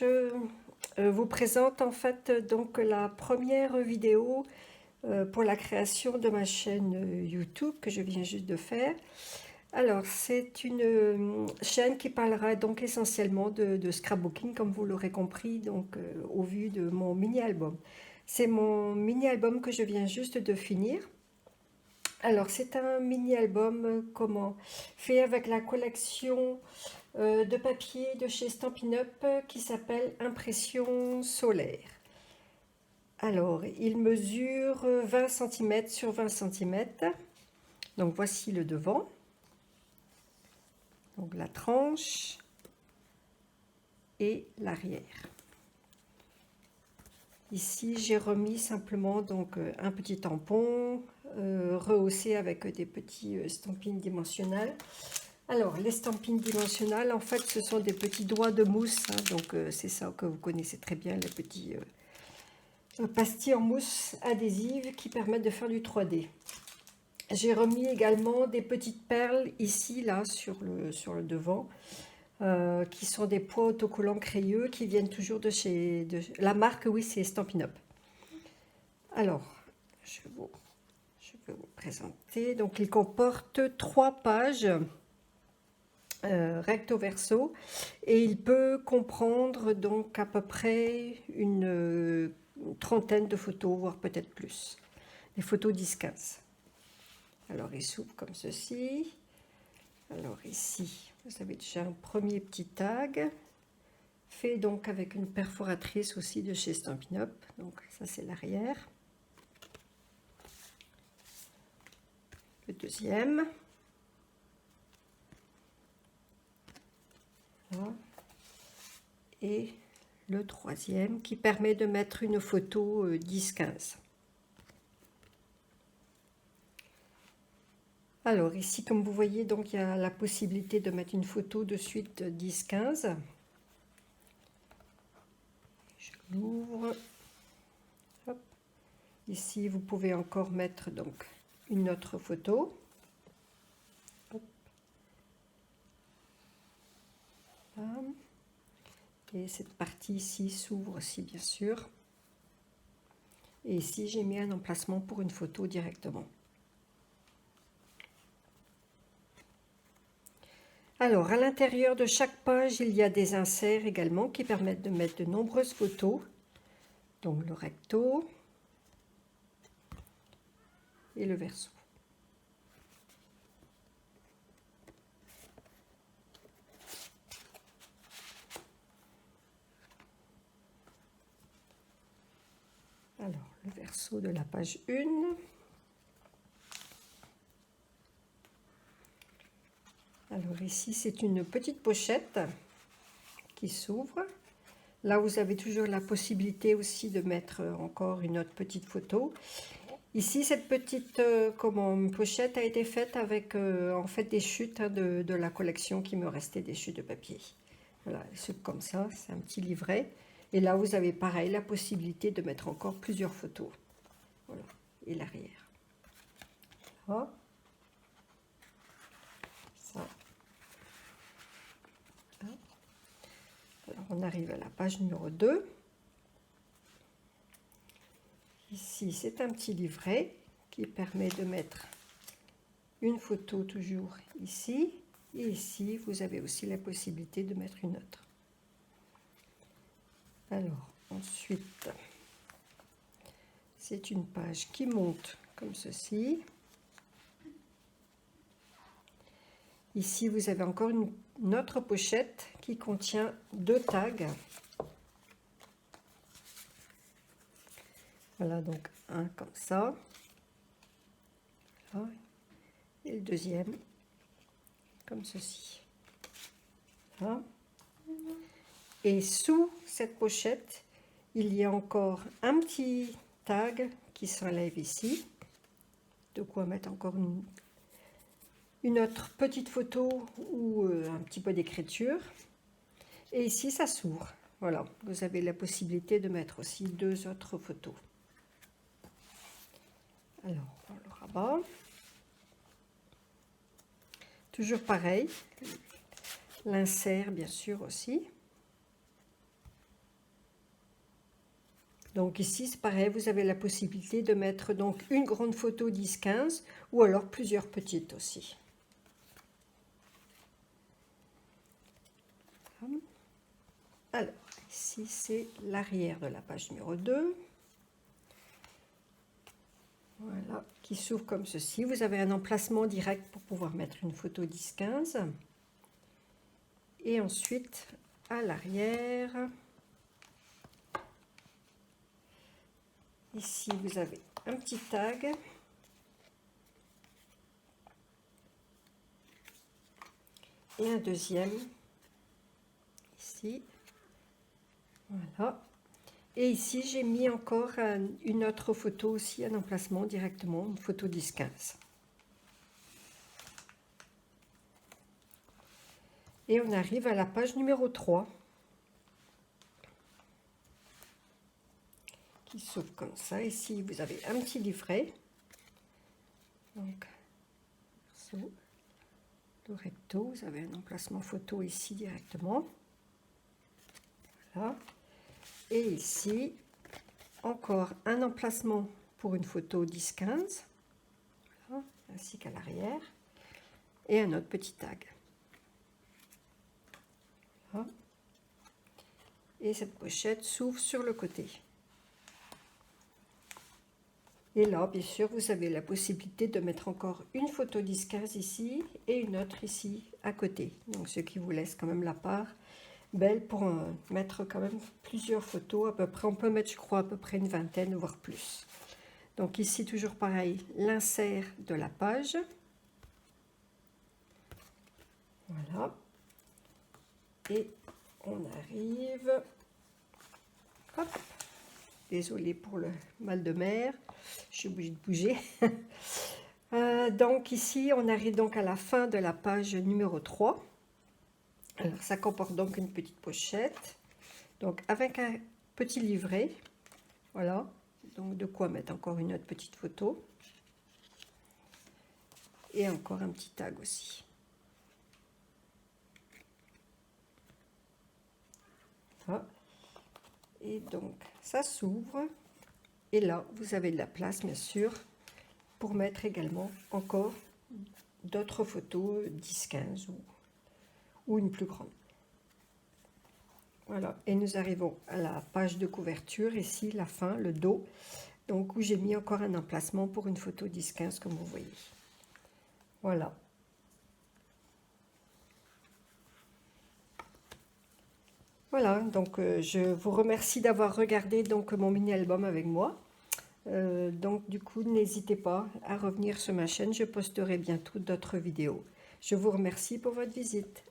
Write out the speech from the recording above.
je vous présente en fait donc la première vidéo pour la création de ma chaîne YouTube que je viens juste de faire. Alors c'est une chaîne qui parlera donc essentiellement de scrapbooking, comme vous l'aurez compris, donc au vu de mon mini-album. C'est mon mini-album que je viens juste de finir. Alors c'est un mini-album fait avec la collection de papier de chez Stampin' Up qui s'appelle Impression solaire. Alors, il mesure 20 cm sur 20 cm. Donc, voici le devant. Donc, la tranche et l'arrière. Ici, j'ai remis simplement donc un petit tampon rehaussé avec des petits stampines dimensionnels. Alors, les stampines dimensionnelles, en fait, ce sont des petits doigts de mousse. Donc, c'est ça que vous connaissez très bien, les petits pastilles en mousse adhésive qui permettent de faire du 3D. J'ai remis également des petites perles ici, là, sur le devant, qui sont des pois autocollants crayeux qui viennent toujours de chez... la marque, oui, c'est Stampin' Up. Alors, je vais vous présenter. Donc, il comporte 3 pages recto verso et il peut comprendre donc à peu près une trentaine de photos, voire peut-être plus. Les photos 10-15. Alors il s'ouvre comme ceci. Alors ici, vous avez déjà un premier petit tag, fait donc avec une perforatrice aussi de chez Stampin' Up. Donc ça c'est l'arrière. Le deuxième. Voilà. Et le troisième qui permet de mettre une photo 10-15. Alors ici, comme vous voyez, donc il y a la possibilité de mettre une photo de suite 10-15. Je l'ouvre. Ici, vous pouvez encore mettre donc une autre photo. Hop. Là. Et cette partie ici s'ouvre aussi, bien sûr. Et ici, j'ai mis un emplacement pour une photo directement. Alors, à l'intérieur de chaque page, il y a des inserts également qui permettent de mettre de nombreuses photos. Donc, le recto et le verso. Alors, le verso de la page 1. Alors ici, c'est une petite pochette qui s'ouvre. Là, vous avez toujours la possibilité aussi de mettre encore une autre petite photo. Ici, cette petite pochette a été faite avec en fait des chutes de la collection qui me restait, des chutes de papier. Voilà, c'est comme ça, c'est un petit livret. Et là, vous avez pareil la possibilité de mettre encore plusieurs photos. Voilà, et l'arrière. Voilà. Ça. Alors, on arrive à la page numéro 2. Ici, c'est un petit livret qui permet de mettre une photo toujours ici. Et ici, vous avez aussi la possibilité de mettre une autre. Alors, ensuite, c'est une page qui monte comme ceci. Ici, vous avez encore une autre pochette qui contient 2 tags. Voilà, donc un comme ça. Voilà. Et le deuxième, comme ceci. Voilà. Et sous cette pochette, il y a encore un petit tag qui s'enlève ici. De quoi mettre encore une autre petite photo ou un petit peu d'écriture. Et ici, ça s'ouvre. Voilà, vous avez la possibilité de mettre aussi 2 autres photos. Alors, on le rabat. Toujours pareil. L'insert, bien sûr, aussi. Donc ici, c'est pareil, vous avez la possibilité de mettre donc une grande photo 10-15 ou alors plusieurs petites aussi. Alors, ici, c'est l'arrière de la page numéro 2. Voilà, qui s'ouvre comme ceci. Vous avez un emplacement direct pour pouvoir mettre une photo 10-15. Et ensuite, à l'arrière, ici, vous avez un petit tag. Et un deuxième, ici. Voilà. Et ici, j'ai mis encore une autre photo aussi, un emplacement directement, une photo 10-15. Et on arrive à la page numéro 3. Qui s'ouvre comme ça. Ici, vous avez un petit livret. Donc, le recto, vous avez un emplacement photo ici directement. Voilà. Et ici, encore un emplacement pour une photo 10-15, voilà, ainsi qu'à l'arrière, et un autre petit tag. Voilà. Et cette pochette s'ouvre sur le côté. Et là, bien sûr, vous avez la possibilité de mettre encore une photo 10-15 ici et une autre ici à côté. Donc, ce qui vous laisse quand même la part belle pour mettre quand même plusieurs photos. À peu près, on peut mettre, je crois, à peu près une vingtaine, voire plus. Donc ici, toujours pareil, l'insert de la page. Voilà. Et on arrive... Hop. Désolée pour le mal de mer, je suis obligée de bouger. Donc ici, on arrive donc à la fin de la page numéro 3. Alors, ça comporte donc une petite pochette, donc avec un petit livret, voilà, donc de quoi mettre encore une autre petite photo, et encore un petit tag aussi. Voilà. Et donc, ça s'ouvre, et là, vous avez de la place, bien sûr, pour mettre également encore d'autres photos 10-15 ou une plus grande. Voilà, et nous arrivons à la page de couverture, ici, la fin, le dos, donc où j'ai mis encore un emplacement pour une photo 10-15, comme vous voyez. Voilà. Voilà, donc je vous remercie d'avoir regardé donc mon mini-album avec moi. Donc du coup, n'hésitez pas à revenir sur ma chaîne, je posterai bientôt d'autres vidéos. Je vous remercie pour votre visite.